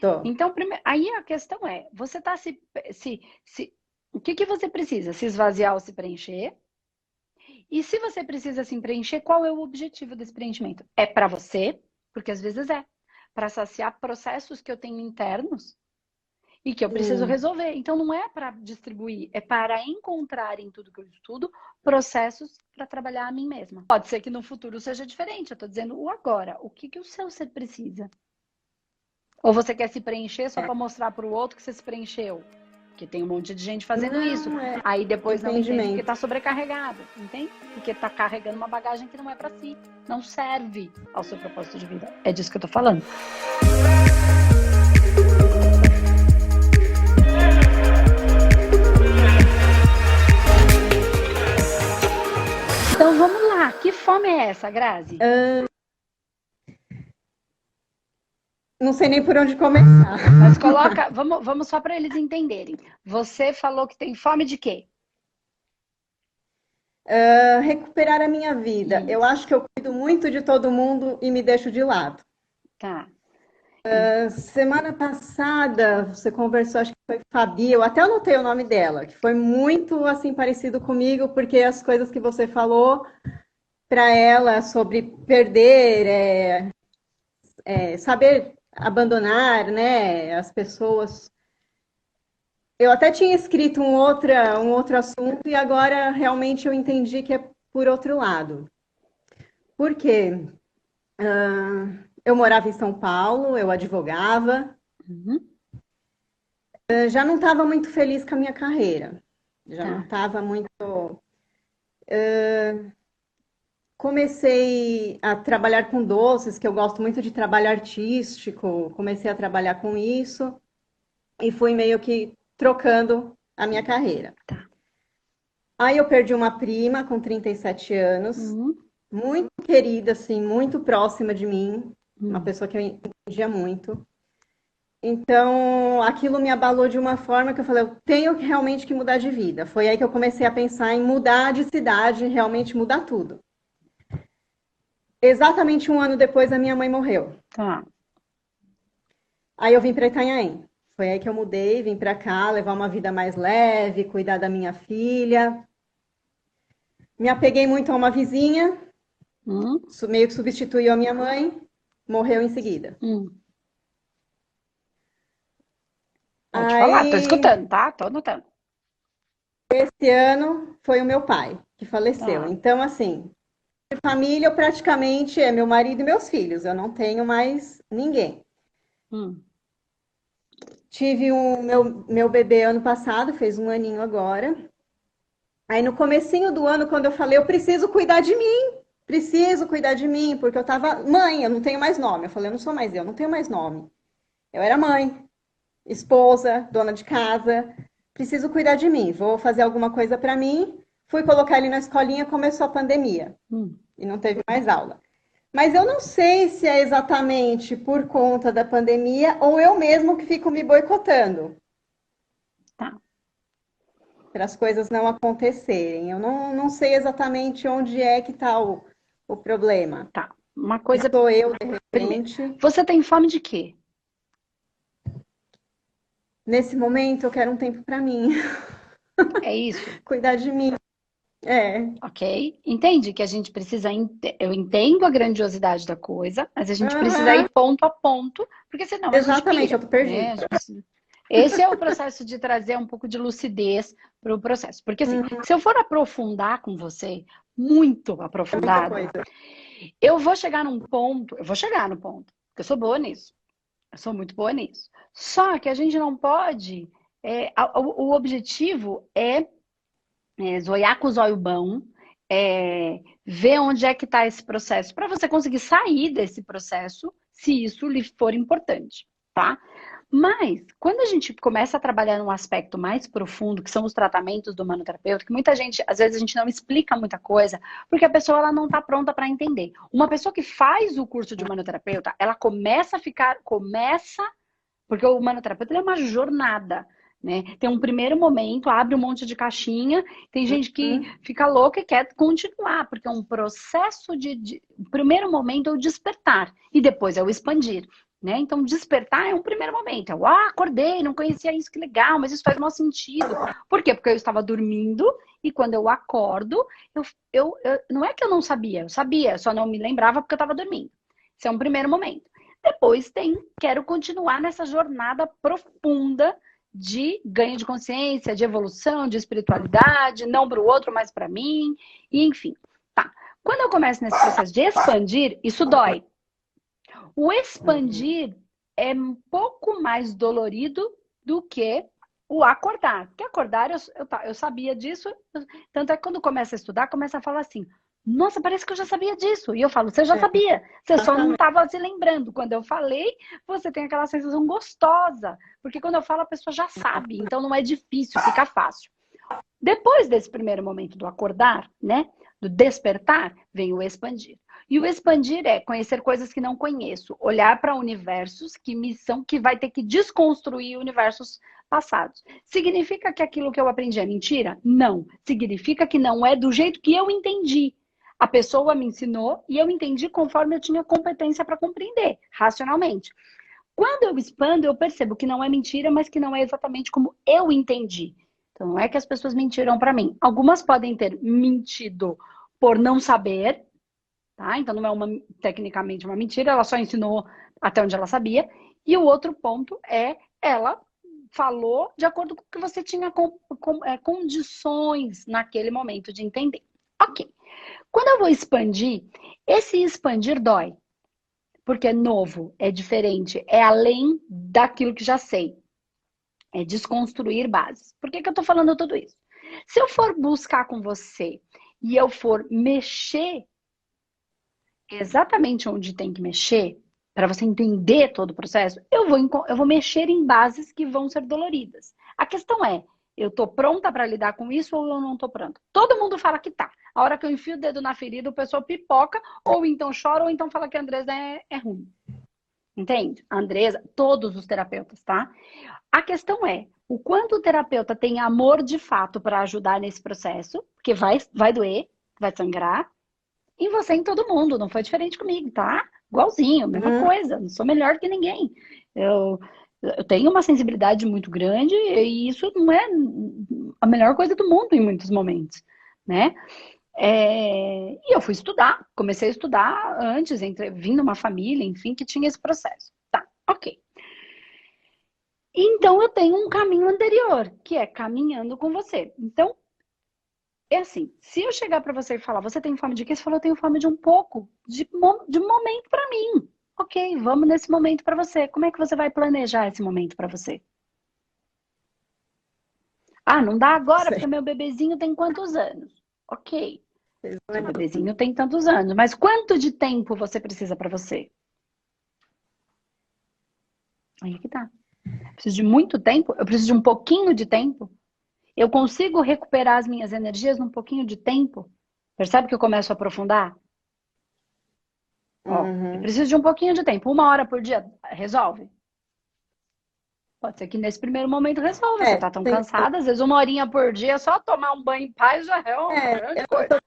Tô. Então, aí a questão é, você tá o que que você precisa? Se esvaziar ou se preencher? E se você precisa se preencher, qual é o objetivo desse preenchimento? É para você, porque às vezes é, para saciar processos que eu tenho internos e que eu preciso Sim. resolver. Então não é para distribuir, é para encontrar em tudo que eu estudo processos para trabalhar a mim mesma. Pode ser que no futuro seja diferente, eu estou dizendo o agora, o que que o seu ser precisa? Ou você quer se preencher só É. para mostrar para o outro que você se preencheu? Porque tem um monte de gente fazendo isso. Não, é Aí depois não entende porque entendimento. está sobrecarregado, entende? Porque está carregando uma bagagem que não é para si, não serve ao seu propósito de vida. É disso que eu estou falando. Então vamos lá, que fome é essa, Grazi? Não sei nem por onde começar. Mas coloca, vamos só para eles entenderem. Você falou que tem fome de quê? Recuperar a minha vida. Isso. Eu acho que eu cuido muito de todo mundo e me deixo de lado. Tá. Semana passada, você conversou, acho que foi com a Fabi, eu até anotei o nome dela, que foi muito assim parecido comigo, porque as coisas que você falou para ela sobre perder, saber abandonar, né, as pessoas. Eu até tinha escrito um outro assunto e agora realmente eu entendi que é por outro lado. Por quê? Eu morava em São Paulo, eu advogava, Uhum. já não estava muito feliz com a minha carreira. Já não Tá. estava muito. Comecei a trabalhar com doces, que eu gosto muito de trabalho artístico. Comecei a trabalhar com isso e fui meio que trocando a minha carreira. Tá. Aí eu perdi uma prima com 37 anos, Uhum. muito querida, assim, muito próxima de mim, uma Uhum. pessoa que eu entendia muito. Então, aquilo me abalou de uma forma que eu falei, eu tenho realmente que mudar de vida. Foi aí que eu comecei a pensar em mudar de cidade, realmente mudar tudo. Exatamente um ano depois, a minha mãe morreu. Tá. Aí eu vim para Itanhaém. Foi aí que eu mudei, vim para cá, levar uma vida mais leve, cuidar da minha filha. Me apeguei muito a uma vizinha, Uhum. meio que substituiu a minha mãe, morreu em seguida. Uhum. Pode falar, tô Aí, escutando, tá? Tô anotando. esse ano, foi o meu pai que faleceu. Tá. Então, assim, de família, eu praticamente é meu marido e meus filhos. Eu não tenho mais ninguém. Hum. Tive meu bebê ano passado, fez um aninho agora. Aí no comecinho do ano, quando eu falei, eu preciso cuidar de mim, porque eu tava mãe, eu não tenho mais nome. Eu falei, eu não sou mais eu, não tenho mais nome. Eu era mãe, esposa, dona de casa, preciso cuidar de mim, vou fazer alguma coisa para mim. Fui colocar ele na escolinha, começou a pandemia Hum. e não teve mais aula. Mas eu não sei se é exatamente por conta da pandemia ou eu mesmo que fico me boicotando Tá. para as coisas não acontecerem. Eu não sei exatamente onde é que está o problema. Tá. Uma Se coisa sou eu, de primeiro. repente. Você tem fome de quê? Nesse momento, eu quero um tempo para mim, É isso? cuidar de mim. É. Ok? Entende que a gente precisa. Eu entendo a grandiosidade da coisa, mas a gente precisa ir Uhum. ponto a ponto, porque senão a gente Exatamente, eu pira, tô né? perdida. Esse é o processo de trazer um pouco de lucidez para o processo. Porque, assim, se eu for aprofundar com você, muito Muita aprofundado, coisa. eu vou chegar num ponto, eu vou chegar no ponto, porque eu sou boa nisso. Eu sou muito boa nisso. Só que a gente não pode. O objetivo é zoiar com o zóio bom, ver onde é que está esse processo, para você conseguir sair desse processo, se isso lhe for importante, tá? Mas, quando a gente começa a trabalhar num aspecto mais profundo, que são os tratamentos do manoterapeuta, que muita gente, às vezes a gente não explica muita coisa, porque a pessoa ela não está pronta para entender. Uma pessoa que faz o curso de manoterapeuta, ela porque o manoterapeuta é uma jornada, né? Tem um primeiro momento, abre um monte de caixinha, tem gente que Uhum. fica louca e quer continuar, porque é um processo o primeiro momento é o despertar, e depois é o expandir. né? Então, despertar é um primeiro momento. Eu, acordei, não conhecia isso, que legal, mas isso faz mau sentido. Por quê? Porque eu estava dormindo e quando eu acordo, não é que eu não sabia, eu sabia, só não me lembrava porque eu estava dormindo. Esse é um primeiro momento. Depois quero continuar nessa jornada profunda de ganho de consciência, de evolução, de espiritualidade, não para o outro, mas para mim, e enfim. Tá. Quando eu começo nesse processo de expandir, isso dói. O expandir é um pouco mais dolorido do que o acordar. Porque acordar, eu sabia disso. Tanto é que quando começa a estudar, começa a falar assim, nossa, parece que eu já sabia disso. E eu falo, você já sabia, você só não estava se lembrando. Quando eu falei, você tem aquela sensação gostosa. Porque quando eu falo, a pessoa já sabe. Então não é difícil, fica fácil. Depois desse primeiro momento do acordar, né? Do despertar, vem o expandir. E o expandir é conhecer coisas que não conheço, olhar para universos que vai ter que desconstruir universos passados. Significa que aquilo que eu aprendi é mentira? Não. Significa que não é do jeito que eu entendi. A pessoa me ensinou e eu entendi conforme eu tinha competência para compreender, racionalmente. Quando eu expando, eu percebo que não é mentira, mas que não é exatamente como eu entendi. Então, não é que as pessoas mentiram para mim. Algumas podem ter mentido por não saber, tá? Então, não é tecnicamente uma mentira, ela só ensinou até onde ela sabia. E o outro ponto é, ela falou de acordo com o que você tinha condições naquele momento de entender. Ok. Quando eu vou expandir, esse expandir dói. Porque é novo, é diferente, é além daquilo que já sei. É desconstruir bases. Por que eu tô falando tudo isso? Se eu for buscar com você e eu for mexer exatamente onde tem que mexer, para você entender todo o processo, eu vou mexer em bases que vão ser doloridas. A questão é, eu tô pronta para lidar com isso ou eu não tô pronta? Todo mundo fala que tá. A hora que eu enfio o dedo na ferida, o pessoal pipoca, ou então chora, ou então fala que a Andresa é ruim. Entende? A Andresa, todos os terapeutas, tá? A questão é, o quanto o terapeuta tem amor de fato para ajudar nesse processo, porque vai doer, vai sangrar, em você e em todo mundo, não foi diferente comigo, tá? Igualzinho, mesma coisa, não sou melhor que ninguém. Eu tenho uma sensibilidade muito grande e isso não é a melhor coisa do mundo em muitos momentos, né? E eu fui estudar, comecei a estudar antes, vim numa família, enfim, que tinha esse processo. Tá, ok. Então eu tenho um caminho anterior, que é caminhando com você. Então, é assim, se eu chegar para você e falar, você tem fome de quê? Você falou, eu tenho fome de um pouco, de um momento para mim. Ok, vamos nesse momento para você. Como é que você vai planejar esse momento para você? Ah, não dá agora, porque meu bebezinho tem quantos anos? Ok. Seu bebezinho tem tantos anos, mas quanto de tempo você precisa para você? Aí que tá. Eu preciso de muito tempo? Eu preciso de um pouquinho de tempo? Eu consigo recuperar as minhas energias num pouquinho de tempo? Percebe que eu começo a aprofundar? Ó, eu preciso de um pouquinho de tempo. 1 hora por dia resolve? Pode ser que nesse primeiro momento resolva. Você tá tão cansada, às vezes 1 horinha por dia, só tomar um banho em paz já é uma grande coisa.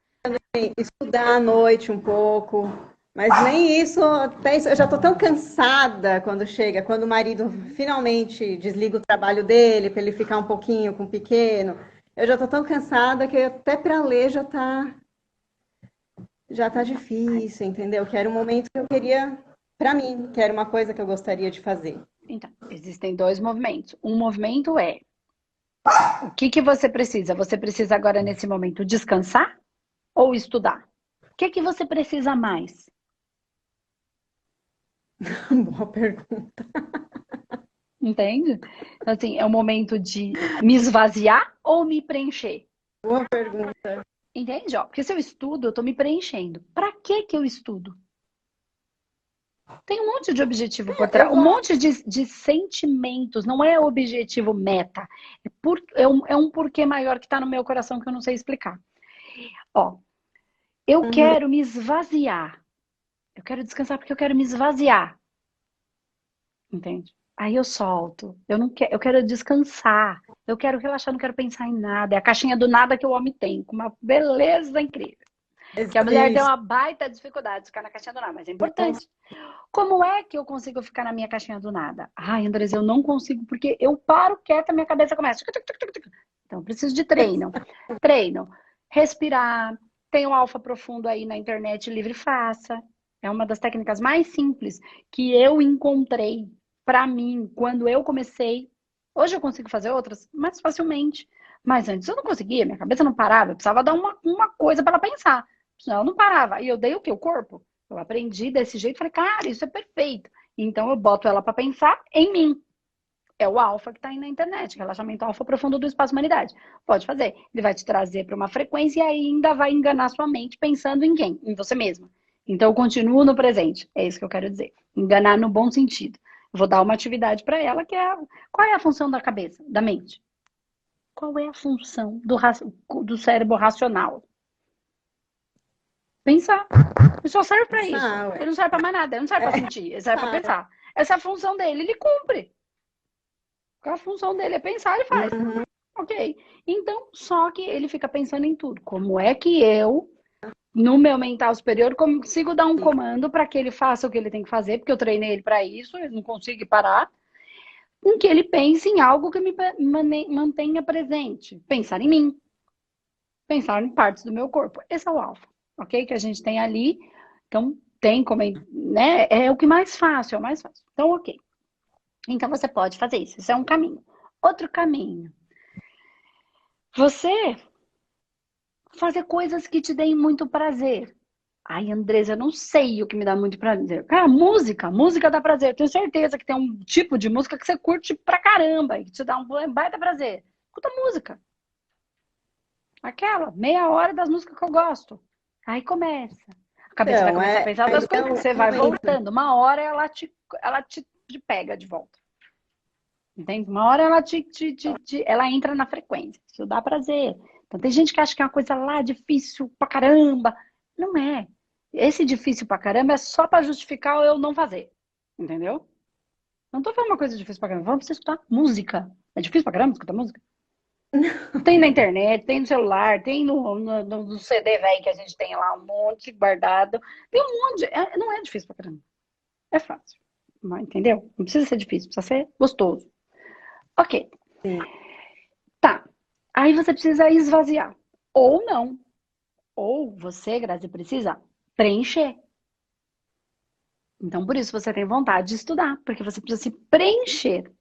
Estudar à noite um pouco, mas nem isso, eu já tô tão cansada quando o marido finalmente desliga o trabalho dele, para ele ficar um pouquinho com o pequeno. Eu já tô tão cansada que até para ler já tá difícil, entendeu? Que era um momento que eu queria para mim, que era uma coisa que eu gostaria de fazer. Então, existem 2 movimentos. Um movimento é o que você precisa? Você precisa agora, nesse momento, descansar ou estudar? O que você precisa mais? Boa pergunta. Entende? Então, assim, é o momento de me esvaziar ou me preencher? Boa pergunta. Entende? Ó, porque se eu estudo, eu tô me preenchendo. Pra que eu estudo? Tem um monte de objetivo por trás, um monte de sentimentos, não é objetivo meta. É um porquê maior que tá no meu coração que eu não sei explicar. Ó, eu quero me esvaziar. Eu quero descansar porque eu quero me esvaziar. Entende? Aí eu solto. Eu quero descansar. Eu quero relaxar, não quero pensar em nada. É a caixinha do nada que o homem tem, com uma beleza incrível. Que a mulher tem Isso. uma baita dificuldade de ficar na caixinha do nada, mas é importante. Como é que eu consigo ficar na minha caixinha do nada? Ai, Andresa, eu não consigo, porque eu paro quieta, minha cabeça começa. Então, eu preciso de treino. Treino. Respirar. Tem o alfa profundo aí na internet, livre e faça. É uma das técnicas mais simples que eu encontrei para mim quando eu comecei. Hoje eu consigo fazer outras mais facilmente. Mas antes eu não conseguia, minha cabeça não parava, eu precisava dar uma coisa para ela pensar. Senão eu não parava. E eu dei o quê? O corpo. Eu aprendi desse jeito, falei, cara, isso é perfeito. Então eu boto ela para pensar em mim. É o alfa que está aí na internet, relaxamento alfa profundo do espaço humanidade. Pode fazer. Ele vai te trazer para uma frequência e ainda vai enganar sua mente pensando em quem? Em você mesma. Então eu continuo no presente. É isso que eu quero dizer. Enganar no bom sentido. Eu vou dar uma atividade para ela que é qual é a função da cabeça, da mente? Qual é a função do cérebro racional? Pensar. Ele só serve para isso. Pensar, ué. Ele não serve para mais nada. Ele não serve para sentir. Ele serve para pensar. Essa é a função dele. Ele cumpre. A função dele é pensar, ele faz. Uhum. Ok. Então, só que ele fica pensando em tudo. Como é que eu, no meu mental superior, consigo dar um comando para que ele faça o que ele tem que fazer, porque eu treinei ele para isso, ele não consigo parar, em que ele pense em algo que me mantenha presente. Pensar em mim. Pensar em partes do meu corpo. Esse é o alfa, ok? Que a gente tem ali. Então, tem como, né? É o que mais fácil, é o mais fácil. Então, ok. Então, você pode fazer isso. Isso é um caminho. Outro caminho. Você fazer coisas que te deem muito prazer. Ai, Andresa, eu não sei o que me dá muito prazer. Cara, música dá prazer. Tenho certeza que tem um tipo de música que você curte pra caramba e que te dá um baita prazer. Escuta música. Aquela, meia hora das músicas que eu gosto. Aí começa. A cabeça vai Então, começar a pensar outras coisas, porque você vai momento. voltando. Uma hora ela te pega de volta. Entende? Uma hora ela entra na frequência. Isso dá prazer. Então tem gente que acha que é uma coisa lá difícil pra caramba. Não é. Esse difícil pra caramba é só pra justificar eu não fazer. Entendeu? Não tô falando uma coisa difícil pra caramba. Vamos escutar música. É difícil pra caramba escutar música? Tem na internet, tem no celular, tem no CD velho que a gente tem lá, um monte guardado. Tem um monte. Não é difícil pra caramba. É fácil. Entendeu? Não precisa ser difícil, precisa ser gostoso. Ok. Sim. Tá. Aí você precisa esvaziar. Ou não. Ou você, Grazi, precisa preencher. Então, por isso você tem vontade de estudar, porque você precisa se preencher.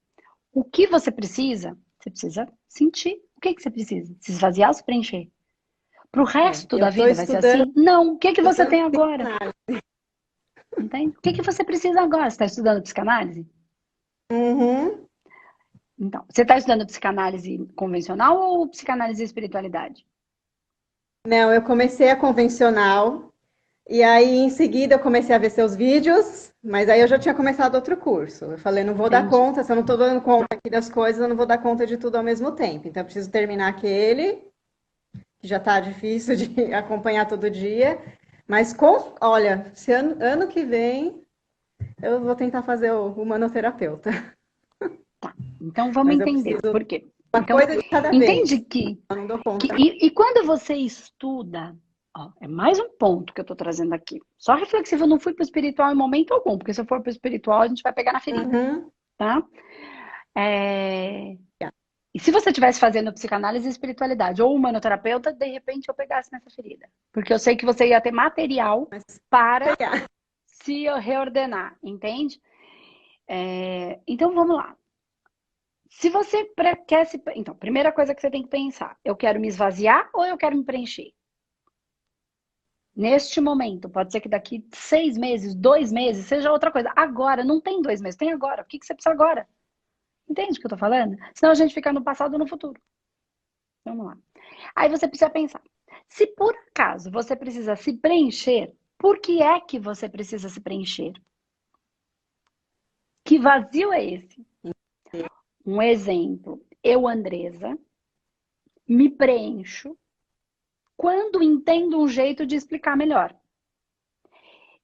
O que você precisa? Você precisa sentir. O que você precisa? Se esvaziar ou se preencher? Pro resto Eu da estou vida vai ser estudando, assim? Não. O que você tem agora? psicanálise. Entende? O que você precisa agora? Você está estudando psicanálise? Uhum. Então, você está estudando psicanálise convencional ou psicanálise e espiritualidade? Não, eu comecei a convencional, e aí em seguida eu comecei a ver seus vídeos, mas aí eu já tinha começado outro curso. Eu falei, não vou dar Entendi. conta, se eu não estou dando conta aqui das coisas, eu não vou dar conta de tudo ao mesmo tempo. Então eu preciso terminar aquele, que já está difícil de acompanhar todo dia. Mas olha, se ano que vem eu vou tentar fazer o humanoterapeuta. Então, vamos Mas eu entender preciso por quê. uma Então, coisa de cada entende vez. que, Eu não dou conta. e quando você estuda, ó, é mais um ponto que eu estou trazendo aqui. Só reflexivo, eu não fui para o espiritual em momento algum, porque se eu for para o espiritual, a gente vai pegar na ferida, Uhum. tá? E se você estivesse fazendo psicanálise e espiritualidade ou humanoterapeuta, de repente eu pegasse nessa ferida. Porque eu sei que você ia ter material Mas para pegar. se reordenar, entende? Então vamos lá. Se você quer se. Então, primeira coisa que você tem que pensar: eu quero me esvaziar ou eu quero me preencher? Neste momento, pode ser que daqui 6 meses, 2 meses, seja outra coisa. Agora, não tem 2 meses, tem agora. O que você precisa agora? Entende o que eu tô falando? Senão a gente fica no passado ou no futuro. Vamos lá. Aí você precisa pensar: se por acaso você precisa se preencher, por que é que você precisa se preencher? Que vazio é esse? Um exemplo: eu, Andresa, me preencho quando entendo um jeito de explicar melhor.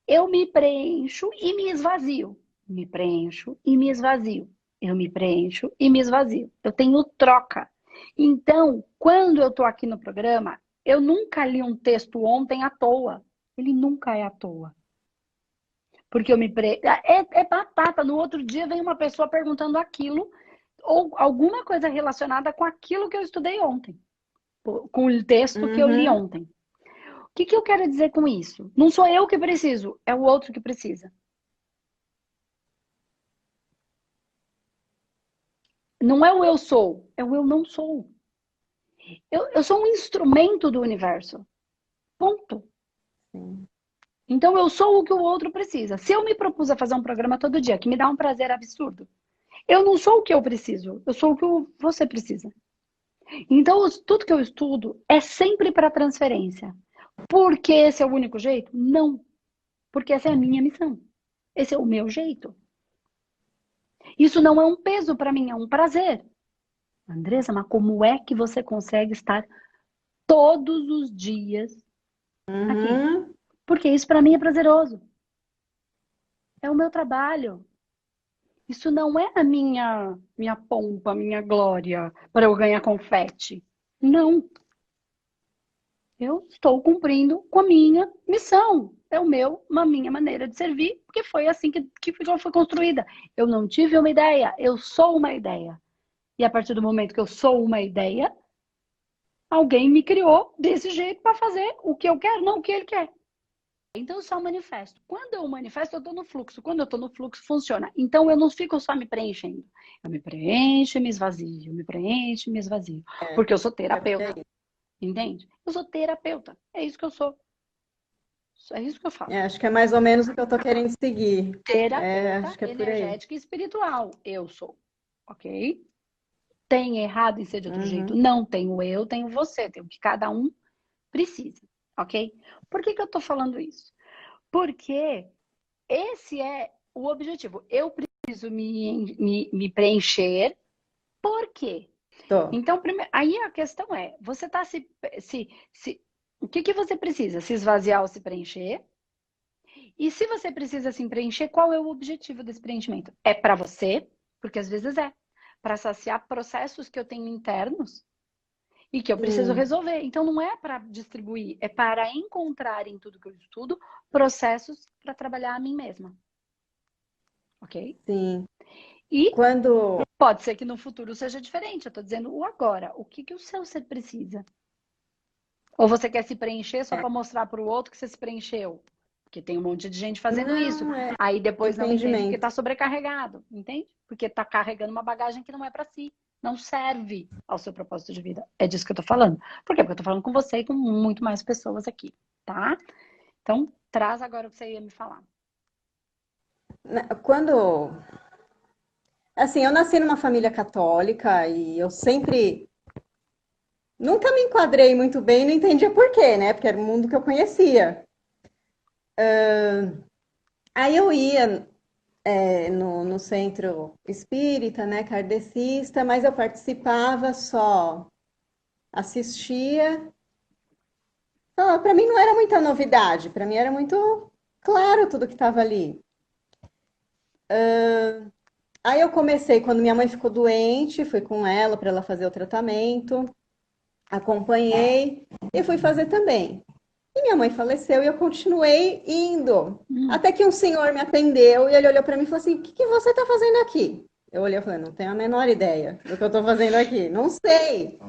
Eu me preencho e me esvazio. Me preencho e me esvazio. Eu me preencho e me esvazio. Eu tenho troca. Então, quando eu tô aqui no programa, Eu nunca li um texto ontem à toa. Ele nunca é à toa. Porque eu me... É batata. No outro dia vem uma pessoa perguntando aquilo ou alguma coisa relacionada com aquilo que eu estudei ontem. Com o texto que eu li Uhum. ontem. O que eu quero dizer com isso? Não sou eu que preciso, é o outro que precisa. Não é o eu sou, é o eu não sou. Eu sou um instrumento do universo. Ponto. Sim. Então eu sou o que o outro precisa. Se eu me propus a fazer um programa todo dia que me dá um prazer absurdo, eu não sou o que eu preciso, eu sou o que você precisa. Então tudo que eu estudo é sempre para transferência. Porque esse é o único jeito? Não. Porque essa é a minha missão. Esse é o meu jeito. Isso não é um peso para mim, é um prazer. Andressa, mas como é que você consegue estar todos os dias aqui? Uhum. Porque isso para mim é prazeroso. É o meu trabalho. Isso não é a minha pompa, minha glória para eu ganhar confete. Não. Eu estou cumprindo com a minha missão. É a minha maneira de servir, porque foi assim que foi construída. Eu não tive uma ideia, eu sou uma ideia. E a partir do momento que eu sou uma ideia, alguém me criou desse jeito para fazer o que eu quero, não o que ele quer. Então eu só manifesto. Quando eu manifesto, eu estou no fluxo. Quando eu estou no fluxo, funciona. Então eu não fico só me preenchendo. Eu me preencho e me esvazio, me preencho e me esvazio. É, Porque eu sou é por terapeuta. aí. Entende? Eu sou terapeuta. É isso que eu sou. É isso que eu É, faço. acho que é mais ou menos o que eu tô querendo seguir. É, Terapeuta acho que é por aí. energética e espiritual. Eu sou. Ok? Tem errado em ser de outro jeito? Uhum. Não tenho eu, tenho você. Tem o que cada um precisa. Ok? Por que eu tô falando isso? Porque esse é o objetivo. Eu preciso me preencher. Por quê? Tô. Então, aí a questão é: você está o que você precisa? Se esvaziar ou se preencher? E se você precisa se preencher, qual é o objetivo desse preenchimento? É para você, porque às vezes é, para saciar processos que eu tenho internos e que eu preciso Sim, resolver. Então não é para distribuir, é para encontrar em tudo que eu estudo processos para trabalhar a mim mesma, ok? sim. E Quando. pode ser que no futuro seja diferente. Eu estou dizendo o agora. O que o seu ser precisa? Ou você quer se preencher só É, para mostrar para o outro que você se preencheu? Porque tem um monte de gente fazendo isso. não, é Aí depois não entende porque entendimento. está sobrecarregado, entende? Porque está carregando uma bagagem que não é para si. Não serve ao seu propósito de vida. É disso que eu tô falando. Por quê? Porque eu tô falando com você e com muito mais pessoas aqui, tá? Então, traz agora o que você ia me falar. Quando. Assim, eu nasci numa família católica e eu sempre. Nunca me enquadrei muito bem, não entendia por quê, né? Porque era o mundo que eu conhecia. Aí eu ia no centro espírita, né, kardecista, mas eu participava só, assistia. Para mim não era muita novidade, para mim era muito claro tudo que estava ali. Aí eu comecei, quando minha mãe ficou doente, fui com ela para ela fazer o tratamento, acompanhei e fui fazer também. E minha mãe faleceu e eu continuei indo. Hum, Até que um senhor me atendeu e ele olhou para mim e falou assim: O que você está fazendo aqui? Eu olhei e falei: Não tenho a menor ideia do que eu estou fazendo aqui. Não sei.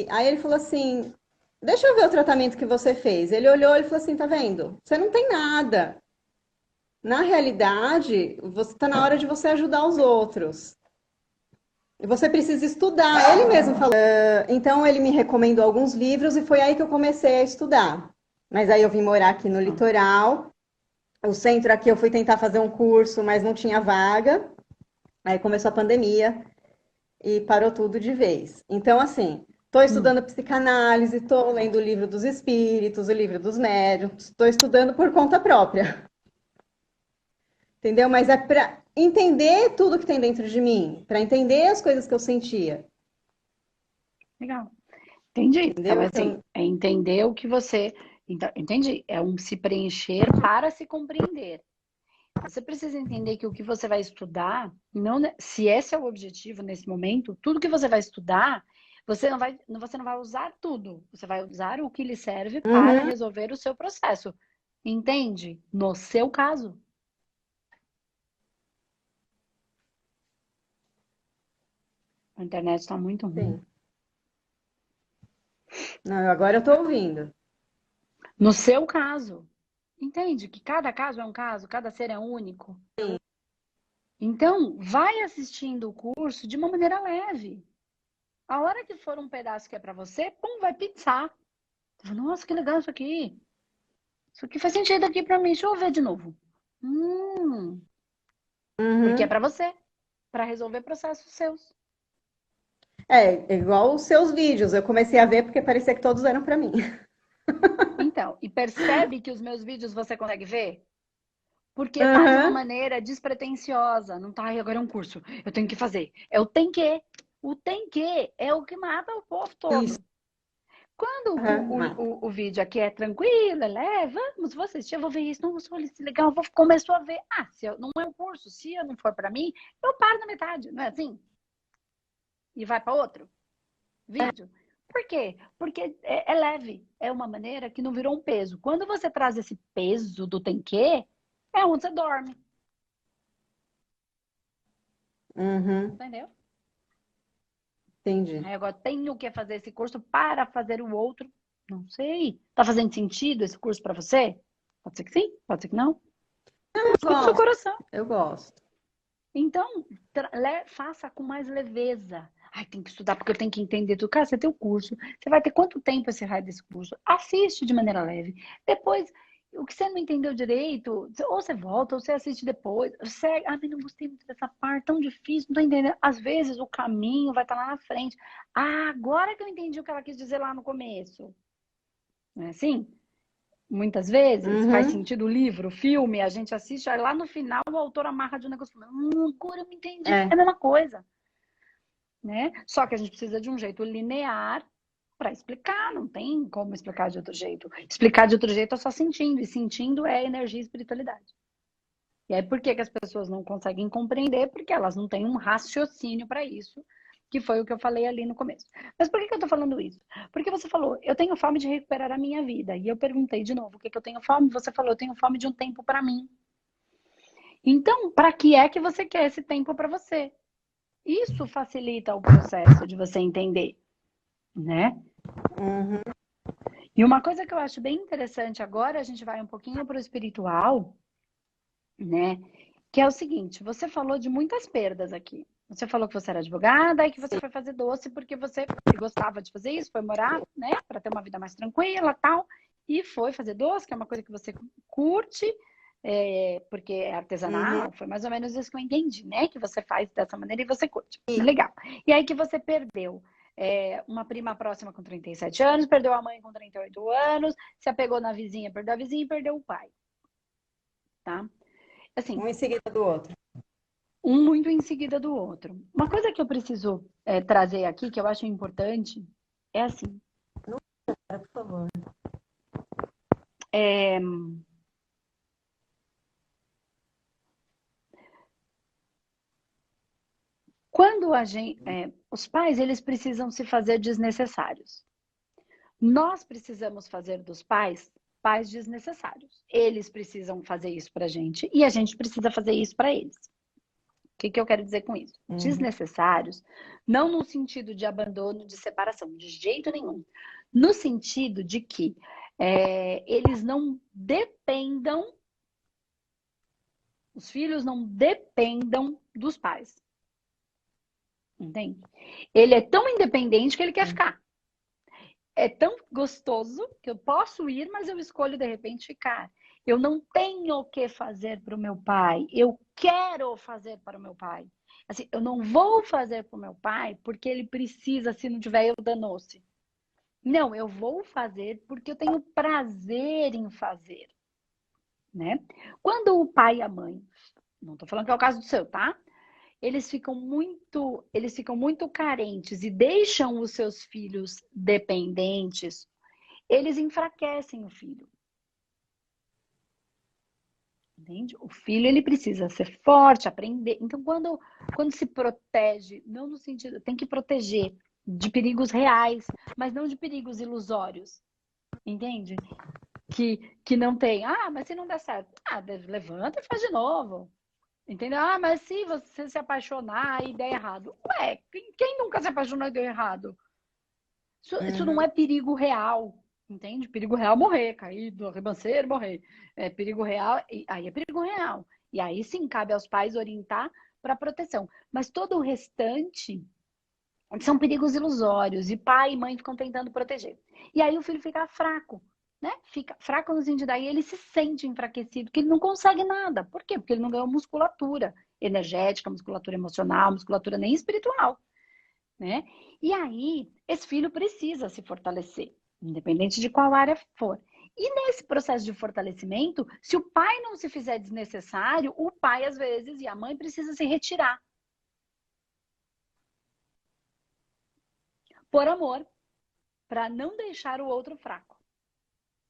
Aí ele falou assim: Deixa eu ver o tratamento que você fez. Ele olhou e falou assim: Tá vendo? Você não tem nada. Na realidade, você está na hora de você ajudar os outros. E você precisa estudar. Ele mesmo falou. Então ele me recomendou alguns livros e foi aí que eu comecei a estudar. Mas aí eu vim morar aqui no tá. litoral. O centro aqui eu fui tentar fazer um curso, mas não tinha vaga. Aí começou a pandemia e parou tudo de vez. Então, assim, estou Hum, estudando psicanálise, estou lendo o livro dos espíritos, o livro dos médiuns, estou estudando por conta própria. Entendeu? Mas é para entender tudo que tem dentro de mim, para entender as coisas que eu sentia. legal. Entendi. Então, Entendeu? assim, Então, é entender o que você. Então, entendi. É um se preencher para se compreender. Você precisa entender que o que você vai estudar, não, se esse é o objetivo nesse momento, tudo que você vai estudar, você não vai usar tudo. Você vai usar o que lhe serve para Uhum. resolver o seu processo. Entende? No seu caso. A internet está muito ruim. Sim. Não, agora eu tô ouvindo. No seu caso. Entende que cada caso é um caso, cada ser é único. Então, vai assistindo o curso de uma maneira leve. A hora que for um pedaço que é para você, pum, vai pizzar. Nossa, que legal isso aqui. Isso aqui faz sentido aqui para mim. Deixa eu ver de novo. Porque é Uhum. para você, para resolver processos seus. É igual os seus vídeos. Eu comecei a ver porque parecia que todos eram para mim. Então, e percebe que os meus vídeos você consegue ver? Porque tá de uma Uhum. maneira despretensiosa. Não tá, "Ai, agora é um curso. Eu tenho que fazer." É o tem que. O tem que é o que mata o povo Isso. todo. Quando Uhum. Mata. o vídeo aqui é tranquilo, é leve, vamos, vou assistir, eu vou ver isso, não, olha isso legal, eu vou começar a ver. Ah, se eu, não é um curso, se eu não for para mim, eu paro na metade, não é assim? E vai para outro vídeo. Por quê? Porque é leve, é uma maneira que não virou um peso. Quando você traz esse peso do tem que, é onde você dorme, Uhum. entendeu? Entendi. Aí agora tenho que fazer esse curso para fazer o outro. Não sei. Tá fazendo sentido esse curso para você? Pode ser que sim, pode ser que não. Eu Escuta o seu gosto. coração. Eu gosto. Então, faça com mais leveza. Ai, tem que estudar porque eu tenho que entender tudo. Cara, você tem o curso. Você vai ter quanto tempo esse raio desse curso? Assiste de maneira leve. Depois, o que você não entendeu direito, ou você volta, ou você assiste depois. Você, ah, mas não gostei muito dessa parte, tão difícil, não tô entendendo. Às vezes o caminho vai estar lá na frente. Ah, agora que eu entendi o que ela quis dizer lá no começo. Não é assim? Muitas vezes faz Uhum. sentido o livro, o filme, a gente assiste, aí lá no final o autor amarra de um negócio, agora eu me entendi, é É. a mesma coisa, né? Só que a gente precisa de um jeito linear para explicar, não tem como explicar de outro jeito. Explicar de outro jeito é só sentindo, e sentindo é energia e espiritualidade. E aí por que que as pessoas não conseguem compreender? Porque elas não têm um raciocínio para isso, que foi o que eu falei ali no começo. Mas por que que eu tô falando isso? Porque você falou, eu tenho fome de recuperar a minha vida. E eu perguntei de novo, o que que eu tenho fome? Você falou, eu tenho fome de um tempo para mim. Então, para que é que você quer esse tempo para você? Isso facilita o processo de você entender, né? Uhum. E uma coisa que eu acho bem interessante agora, a gente vai um pouquinho para o espiritual, né? Que é o seguinte, você falou de muitas perdas aqui. Você falou que você era advogada e que você Sim. foi fazer doce porque você gostava de fazer isso, foi morar, né, para ter uma vida mais tranquila, tal, e foi fazer doce, que é uma coisa que você curte, porque é Uhum. artesanal, foi mais ou menos isso que eu entendi, né, que você faz dessa maneira e você curte. Legal. E aí que você perdeu uma prima próxima com 37 anos, perdeu a mãe com 38 anos, se apegou na vizinha, perdeu a vizinha e perdeu o pai, tá? Assim, Um em seguida do outro. um muito em seguida do outro. Uma coisa que eu preciso trazer aqui, que eu acho importante, é assim: Por favor. é, quando a gente, os pais eles precisam se fazer desnecessários. Nós precisamos fazer dos pais pais desnecessários. Eles precisam fazer isso para a gente e a gente precisa fazer isso para eles. O que que eu quero dizer com isso? Uhum. Desnecessários, não no sentido de abandono, de separação, de jeito nenhum. No sentido de que eles não dependam, os filhos não dependam dos pais. Entende? Ele é tão independente que ele quer ficar. É tão gostoso que eu posso ir, mas eu escolho de repente ficar. Eu não tenho o que fazer para o meu pai, eu quero fazer para o meu pai. Assim, eu não vou fazer para o meu pai porque ele precisa, se não tiver, eu danou-se. Não, eu vou fazer porque eu tenho prazer em fazer, né? Quando o pai e a mãe, não estou falando que é o caso do seu, tá? Eles ficam muito carentes e deixam os seus filhos dependentes, eles enfraquecem o filho. Entende? O filho ele precisa ser forte, aprender. Então, quando se protege, não no sentido, tem que proteger. de perigos reais, mas não de perigos ilusórios, entende? Que não tem, mas se não der certo, levanta e faz de novo. Entendeu? Mas se você se apaixonar e der errado. Ué, quem nunca se apaixonou e deu errado? Isso não é perigo real, entende? Perigo real é morrer, cair do ribanceiro, morrer. É perigo real, aí é perigo real. E aí sim cabe aos pais orientar para proteção. Mas todo o restante são perigos ilusórios e pai e mãe ficam tentando proteger. E aí o filho fica fraco, né? Fica fraco no sentido daí ele se sente enfraquecido, porque ele não consegue nada. Por quê? Porque ele não ganhou musculatura energética, musculatura emocional, musculatura nem espiritual, né? E aí esse filho precisa se fortalecer, independente de qual área for. E nesse processo de fortalecimento, se o pai não se fizer desnecessário, o pai às vezes e a mãe precisa se retirar por amor, para não deixar o outro fraco.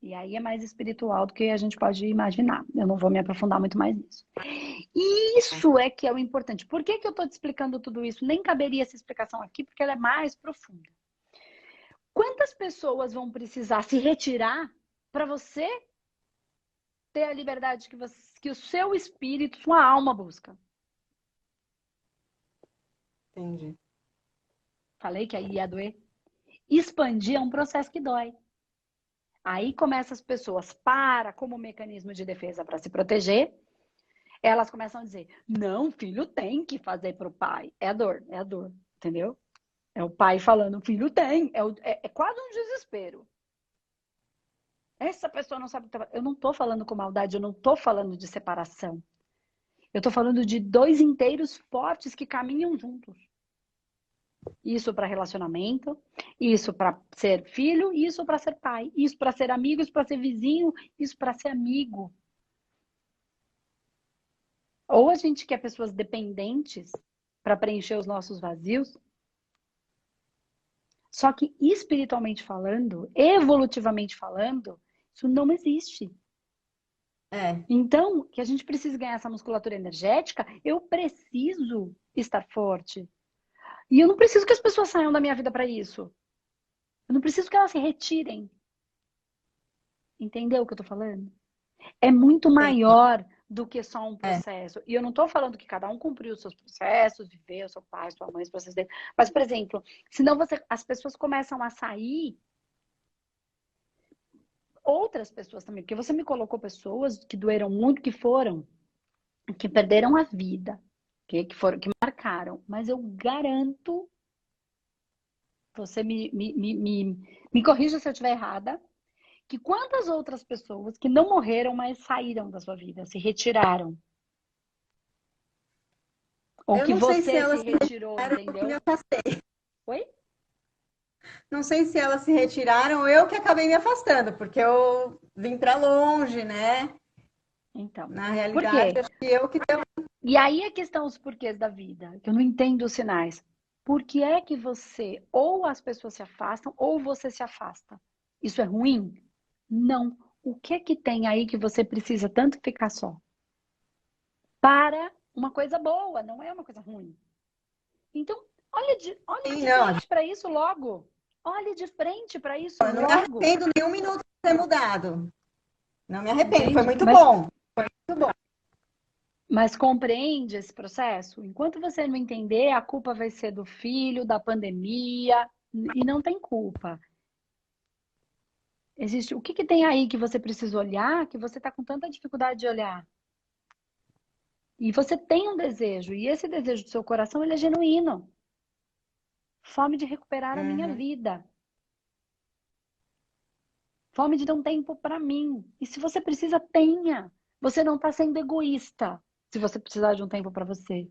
E aí é mais espiritual do que a gente pode imaginar. Eu não vou me aprofundar muito mais nisso. E isso é que é o importante. Por que eu estou te explicando tudo isso? Nem caberia essa explicação aqui, porque ela é mais profunda. Quantas pessoas vão precisar se retirar para você ter a liberdade que o seu espírito, sua alma busca? Entendi. Falei que aí ia doer. Expandir é um processo que dói. Aí começam as pessoas como mecanismo de defesa para se proteger. Elas começam a dizer: não, filho tem que fazer para o pai. É a dor, entendeu? É o pai falando: filho tem. É quase um desespero. Essa pessoa não sabe o que tá... Eu não estou falando com maldade, eu não estou falando de separação. Eu estou falando de dois inteiros fortes que caminham juntos. Isso para relacionamento, isso para ser filho, isso para ser pai, isso para ser amigo, isso para ser vizinho, isso para ser amigo. Ou a gente quer pessoas dependentes para preencher os nossos vazios. Só que espiritualmente falando, evolutivamente falando, isso não existe. É. Então, que a gente precisa ganhar essa musculatura energética, eu preciso estar forte. E eu não preciso que as pessoas saiam da minha vida para isso. Eu não preciso que elas se retirem. Entendeu o que eu tô falando? É muito Entendi. maior do que só um É. processo. E eu não estou falando que cada um cumpriu os seus processos, viveu, seu pai, sua mãe, os processos dele. Mas, por exemplo, senão as pessoas começam a sair, outras pessoas também, porque você me colocou pessoas que doeram muito, que perderam a vida, que marcaram. Mas eu garanto, você me corrija se eu estiver errada, que quantas outras pessoas que não morreram, mas saíram da sua vida, se retiraram. Ou Eu que não sei se você se elas se retirou, retiraram ou que me entendeu? afastei. Oi? Não sei se elas se retiraram ou eu que acabei me afastando, porque eu vim para longe, né? Então, Na por realidade, quê? acho que eu que deu. E aí é que estão os porquês da vida, que eu não entendo os sinais. Por que é que você, ou as pessoas se afastam, ou você se afasta? Isso é ruim? Não. O que é que tem aí que você precisa tanto ficar só? Para uma coisa boa, não é uma coisa ruim. Então, olha Sim, de não, frente para isso logo. Olhe de frente para isso eu não me logo. arrependo nem um minuto de ter mudado. Não me arrependo, foi Entende? muito bom. Muito bom. Mas compreende esse processo? Enquanto você não entender, a culpa vai ser do filho, da pandemia, e não tem culpa. Existe o que tem aí que você precisa olhar, que você está com tanta dificuldade de olhar? E você tem um desejo, e esse desejo do seu coração, ele é genuíno. Fome de recuperar a minha Uhum. vida. Fome de dar um tempo para mim. E se você precisa, tenha. Você não está sendo egoísta se você precisar de um tempo para você.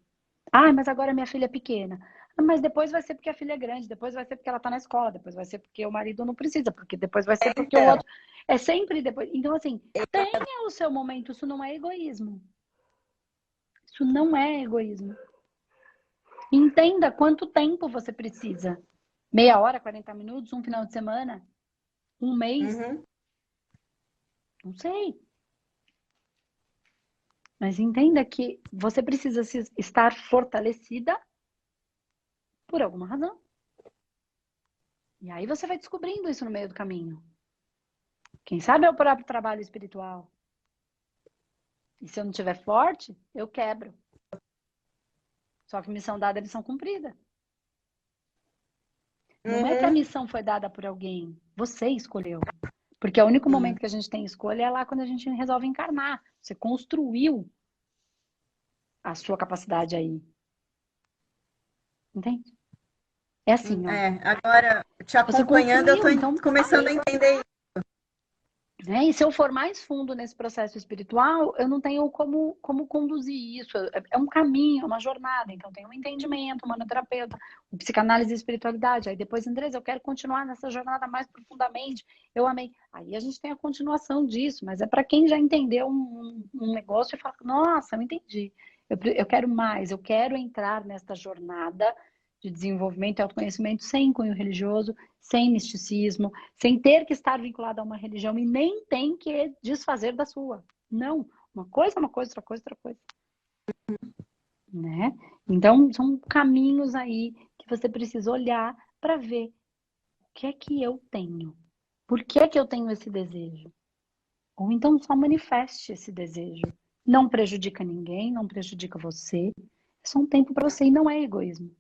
Mas agora minha filha é pequena. Mas depois vai ser porque a filha é grande, depois vai ser porque ela tá na escola, depois vai ser porque o marido não precisa, porque depois vai ser porque o Então, outro. É sempre depois. Então, assim, tenha o seu momento, isso não é egoísmo. Isso não é egoísmo. Entenda quanto tempo você precisa. Meia hora, 40 minutos, um final de semana, um mês, uhum. não sei. Mas entenda que você precisa estar fortalecida por alguma razão. E aí você vai descobrindo isso no meio do caminho. Quem sabe é o próprio trabalho espiritual. E se eu não estiver forte, eu quebro. Só que missão dada é missão cumprida. Não é que a Uhum. missão foi dada por alguém, você escolheu. Porque o único momento que a gente tem escolha é lá quando a gente resolve encarnar. Você construiu a sua capacidade aí. Entende? É assim, ó. Agora, te Você acompanhando, eu tô construiu, então. começando a entender. Né? E se eu for mais fundo nesse processo espiritual, eu não tenho como conduzir isso. É um caminho, é uma jornada. Então, tem um entendimento, um manoterapeuta, um psicanálise e espiritualidade. Aí depois, Andresa, eu quero continuar nessa jornada mais profundamente. Eu amei. Aí a gente tem a continuação disso, mas é para quem já entendeu um negócio e fala: nossa, eu entendi. Eu quero mais, eu quero entrar nesta jornada de desenvolvimento e autoconhecimento sem cunho religioso, sem misticismo, sem ter que estar vinculado a uma religião e nem tem que desfazer da sua. Não, uma coisa é uma coisa, outra coisa, outra coisa. Né? Então, são caminhos aí que você precisa olhar para ver o que é que eu tenho. Por que é que eu tenho esse desejo? Ou então só manifeste esse desejo. Não prejudica ninguém, não prejudica você. É só um tempo para você e não é egoísmo.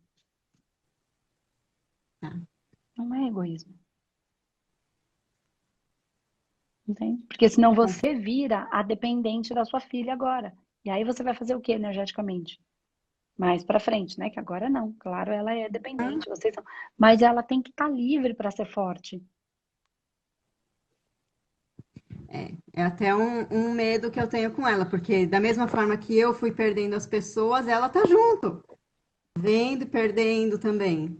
Não é egoísmo. Entende? Porque senão você vira a dependente da sua filha agora. E aí você vai fazer o que energeticamente? Mais para frente, né? Que agora não. Claro, ela é dependente, vocês são. Mas ela tem que estar livre para ser forte. É até um medo que eu tenho com ela, porque da mesma forma que eu fui perdendo as pessoas, ela tá junto, vendo e perdendo também.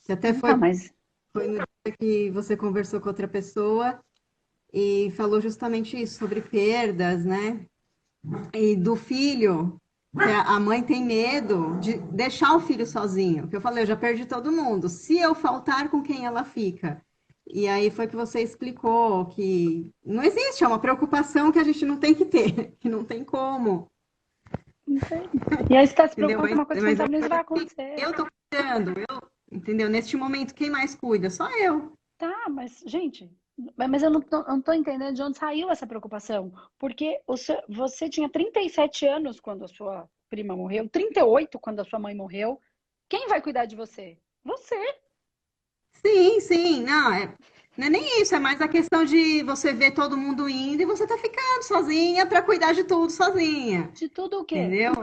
Que até Então, mas foi no dia que você conversou com outra pessoa e falou justamente isso, sobre perdas, né? E do filho, que a mãe tem medo de deixar o filho sozinho. Que eu falei, eu já perdi todo mundo. Se eu faltar, com quem ela fica? E aí foi que você explicou que não existe, é uma preocupação que a gente não tem que ter, que não tem como, não tem. E aí você está se entendeu? preocupando com uma coisa que você não Mas sabe nem se vai acontecer. eu tô cuidando, entendeu? Neste momento, quem mais cuida? Só eu. Tá, mas, gente, mas eu não tô entendendo de onde saiu essa preocupação. Porque você tinha 37 anos quando a sua prima morreu, 38 quando a sua mãe morreu. Quem vai cuidar de você? Você. Sim, sim, não, não é nem isso, é mais a questão de você ver todo mundo indo e você tá ficando sozinha para cuidar de tudo sozinha, De tudo o quê? entendeu?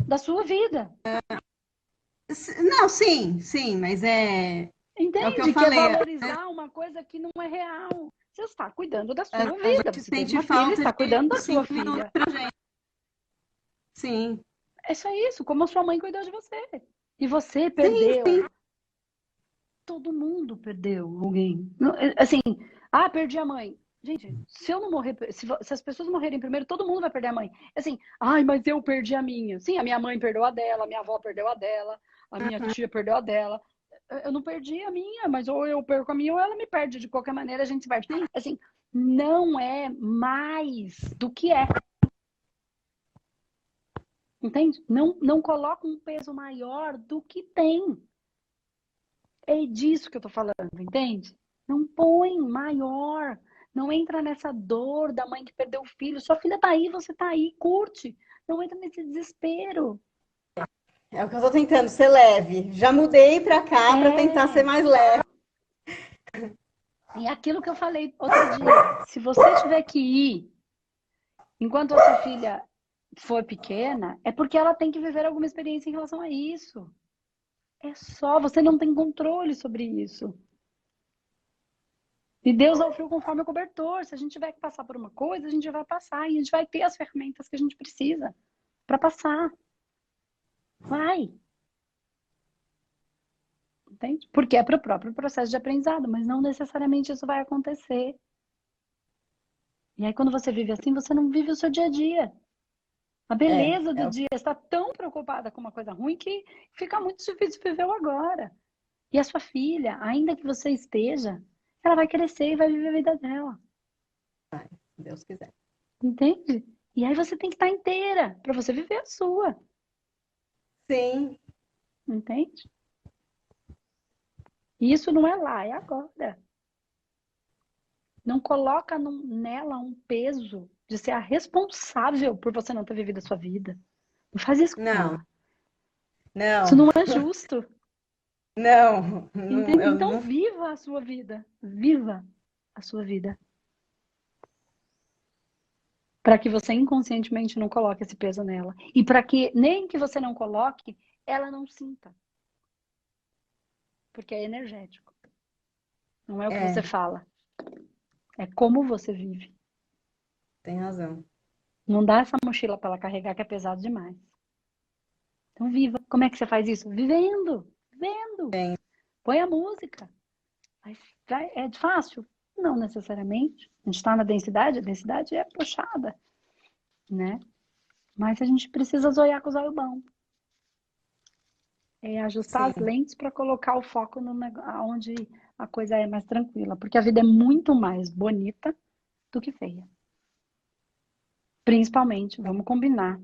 Da sua vida. Não, sim, sim, mas é o que eu Entende? Que é falei, valorizar uma coisa que não é real. Você está cuidando da sua a vida. gente Você teve sente uma filha, falta está de cuidando da sua 5 minutos filha. pra gente. Sim, É só isso, como a sua mãe cuidou de você. E você sim, sim. perdeu. Todo mundo perdeu alguém. Assim, perdi a mãe. Gente, se eu não morrer, se as pessoas morrerem primeiro, todo mundo vai perder a mãe. Assim, ai, mas eu perdi a minha. Sim, a minha mãe perdeu a dela, a minha avó perdeu a dela, a minha tia perdeu a dela. Eu não perdi a minha, mas ou eu perco a minha ou ela me perde. De qualquer maneira, a gente vai. Assim, não é mais do que é. Entende? Não coloca um peso maior do que tem. É disso que eu tô falando, entende? Não põe maior. Não entra nessa dor da mãe que perdeu o filho. Sua filha tá aí, você tá aí, curte. Não entra nesse desespero. É o que eu tô tentando ser leve. Já mudei pra cá pra tentar ser É. mais leve. E aquilo que eu falei outro dia. Se você tiver que ir enquanto a sua filha for pequena, é porque ela tem que viver alguma experiência em relação a isso. É só, você não tem controle sobre isso. E Deus dá o frio conforme o cobertor. Se a gente tiver que passar por uma coisa, a gente vai passar e a gente vai ter as ferramentas que a gente precisa para passar. Vai, entende? Porque é para o próprio processo de aprendizado, mas não necessariamente isso vai acontecer. E aí, quando você vive assim, você não vive o seu dia a dia. A beleza do É, dia está tão preocupada com uma coisa ruim que fica muito difícil viver o agora. E a sua filha, ainda que você esteja, ela vai crescer e vai viver a vida dela. se Deus quiser. Entende? E aí você tem que estar inteira para você viver a sua. Sim, Entende? E isso não é lá, é agora. Não coloca nela um peso de ser a responsável por você não ter vivido a sua vida. Não faz isso com Não, ela. Isso não, não é justo. não, não, Entende? eu Então, não. viva a sua vida. Viva a sua vida. Para que você inconscientemente não coloque esse peso nela. E para que, nem que você não coloque, ela não sinta. Porque é energético. Não é o que você É, fala. É como você vive. tem razão. Não dá essa mochila para ela carregar que é pesado demais. Então, viva. Como é que você faz isso? Vivendo. Vivendo. Bem, Põe a música. Mas é fácil? Não necessariamente. A gente está na densidade, a densidade é puxada, né? Mas a gente precisa zoiar com os olhos bons. É ajustar sim, as lentes para colocar o foco onde a coisa é mais tranquila. Porque a vida é muito mais bonita do que feia. Principalmente, vamos combinar,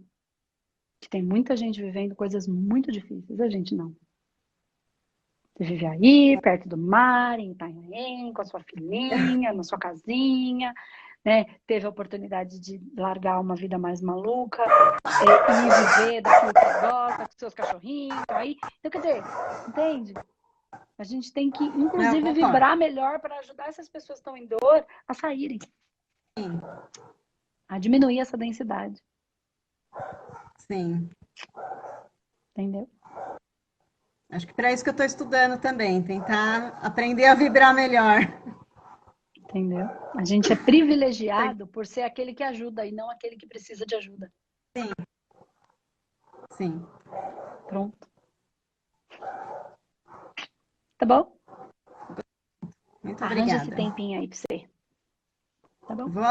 que tem muita gente vivendo coisas muito difíceis. A gente não. Você vive aí, perto do mar, em Itanhaém, com a sua filhinha, na sua casinha, né? Teve a oportunidade de largar uma vida mais maluca, e viver daquilo que gosta, com seus cachorrinhos, tá aí. Então, quer dizer, entende? A gente tem que, não, inclusive, concordo. vibrar melhor para ajudar essas pessoas que estão em dor a saírem, Sim, a diminuir essa densidade, sim. entendeu? Acho que para isso que eu estou estudando também, tentar aprender a vibrar melhor. Entendeu? A gente é privilegiado por ser aquele que ajuda e não aquele que precisa de ajuda. Sim, sim. Pronto. Tá bom? Muito Arranja esse obrigada. tempinho aí pra você. Tá bom? Vou...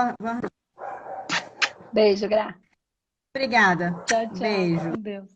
Beijo, Gra. Obrigada. Tchau, tchau. Beijo. Com Deus.